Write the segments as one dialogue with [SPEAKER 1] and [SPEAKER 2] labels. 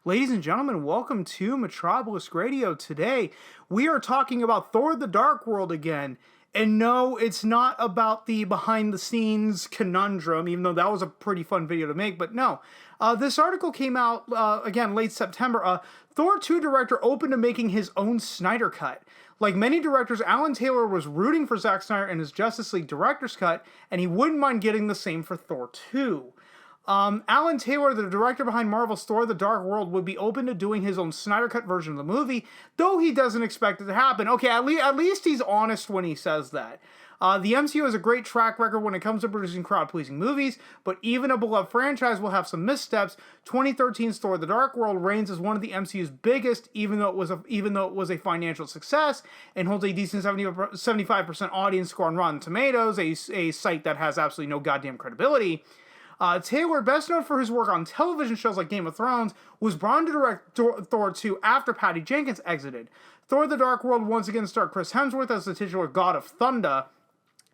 [SPEAKER 1] Ladies and gentlemen, welcome to Metropolis Radio. Today, we are talking about Thor the Dark World again. And no, it's not about the behind-the-scenes conundrum, even though that was a pretty fun video to make, but no. This article came out, again, late September. Thor 2 director open to making his own Snyder cut. Like many directors, Alan Taylor was rooting for Zack Snyder in his Justice League director's cut, and he wouldn't mind getting the same for Thor 2. Alan Taylor, the director behind Marvel's Thor the Dark World, would be open to doing his own Snyder Cut version of the movie, though he doesn't expect it to happen. Okay, at least he's honest when he says that. The MCU has a great track record when it comes to producing crowd-pleasing movies, but even a beloved franchise will have some missteps. 2013's Thor the Dark World reigns as one of the MCU's biggest, even though it was a financial success, and holds a decent 75% audience score on Rotten Tomatoes, a site that has absolutely no goddamn credibility. Taylor, best known for his work on television shows like Game of Thrones, was brought in to direct Thor 2 after Patty Jenkins exited. Thor the Dark World once again starred Chris Hemsworth as the titular God of Thunder,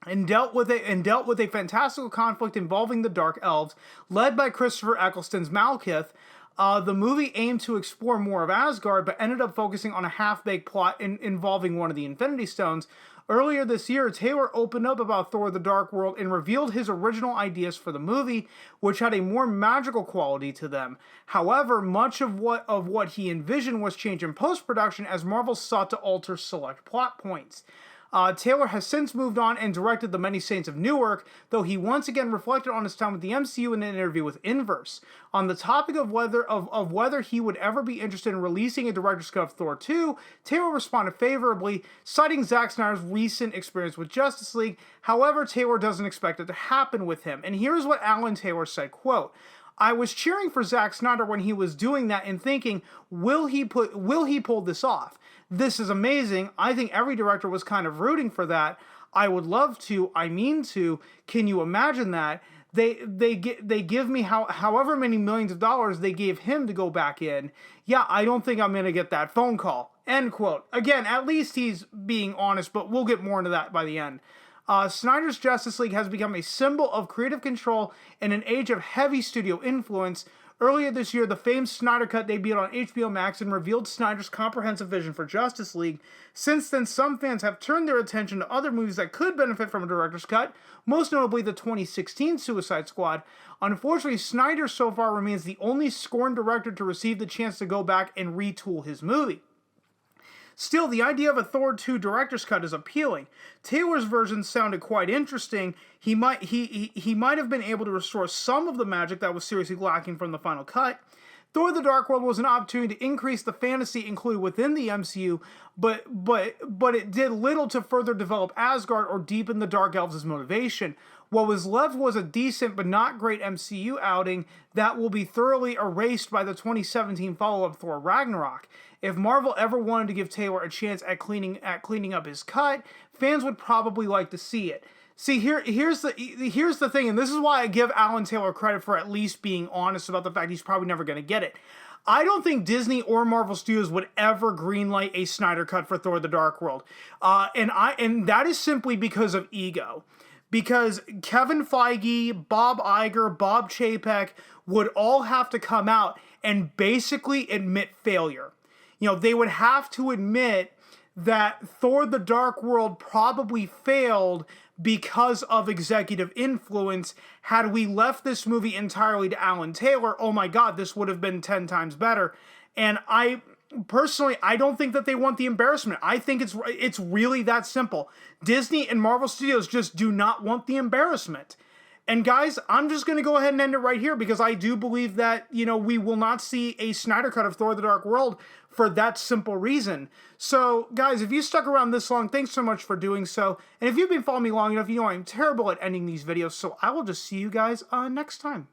[SPEAKER 1] and dealt with a fantastical conflict involving the Dark Elves, led by Christopher Eccleston's Malekith. The movie aimed to explore more of Asgard, but ended up focusing on a half-baked plot involving one of the Infinity Stones. Earlier this year, Taylor opened up about Thor the Dark World and revealed his original ideas for the movie, which had a more magical quality to them. However, much of what he envisioned was changed in post-production as Marvel sought to alter select plot points. Taylor has since moved on and directed the Many Saints of Newark, though he once again reflected on his time with the MCU in an interview with Inverse. On the topic of whether he would ever be interested in releasing a director's cut of Thor 2, Taylor responded favorably, citing Zack Snyder's recent experience with Justice League. However, Taylor doesn't expect it to happen with him. And here's what Alan Taylor said, quote, "I was cheering for Zack Snyder when he was doing that and thinking, will he pull this off? This is amazing. I think every director was kind of rooting for that. I would love to. I mean to. Can you imagine that? They give me however many millions of dollars they gave him to go back in. Yeah, I don't think I'm going to get that phone call." End quote. Again, at least he's being honest, but we'll get more into that by the end. Snyder's Justice League has become a symbol of creative control in an age of heavy studio influence. Earlier this year, the famed Snyder Cut debuted on HBO Max and revealed Snyder's comprehensive vision for Justice League. Since then, some fans have turned their attention to other movies that could benefit from a director's cut, most notably the 2016 Suicide Squad. Unfortunately, Snyder so far remains the only scorned director to receive the chance to go back and retool his movie. Still, the idea of a Thor 2 director's cut is appealing. Taylor's version sounded quite interesting. He might have been able to restore some of the magic that was seriously lacking from the final cut. Thor the Dark World was an opportunity to increase the fantasy included within the MCU, but it did little to further develop Asgard or deepen the Dark Elves' motivation. What was left was a decent but not great MCU outing that will be thoroughly erased by the 2017 follow-up Thor Ragnarok. If Marvel ever wanted to give Taylor a chance at cleaning up his cut, fans would probably like to see it. See, here's the thing, and this is why I give Alan Taylor credit for at least being honest about the fact he's probably never going to get it. I don't think Disney or Marvel Studios would ever greenlight a Snyder Cut for Thor the Dark World. And that is simply because of ego. Because Kevin Feige, Bob Iger, Bob Chapek would all have to come out and basically admit failure. You know, they would have to admit that Thor the Dark World probably failed because of executive influence. Had we left this movie entirely to Alan Taylor, oh my god, this would have been 10 times better. And personally, I don't think that they want the embarrassment. I think it's really that simple. Disney and Marvel Studios just do not want the embarrassment. And guys, I'm just going to go ahead and end it right here because I do believe that, we will not see a Snyder Cut of Thor the Dark World for that simple reason. So, guys, if you stuck around this long, thanks so much for doing so. And if you've been following me long enough, you know I'm terrible at ending these videos, so I will just see you guys next time.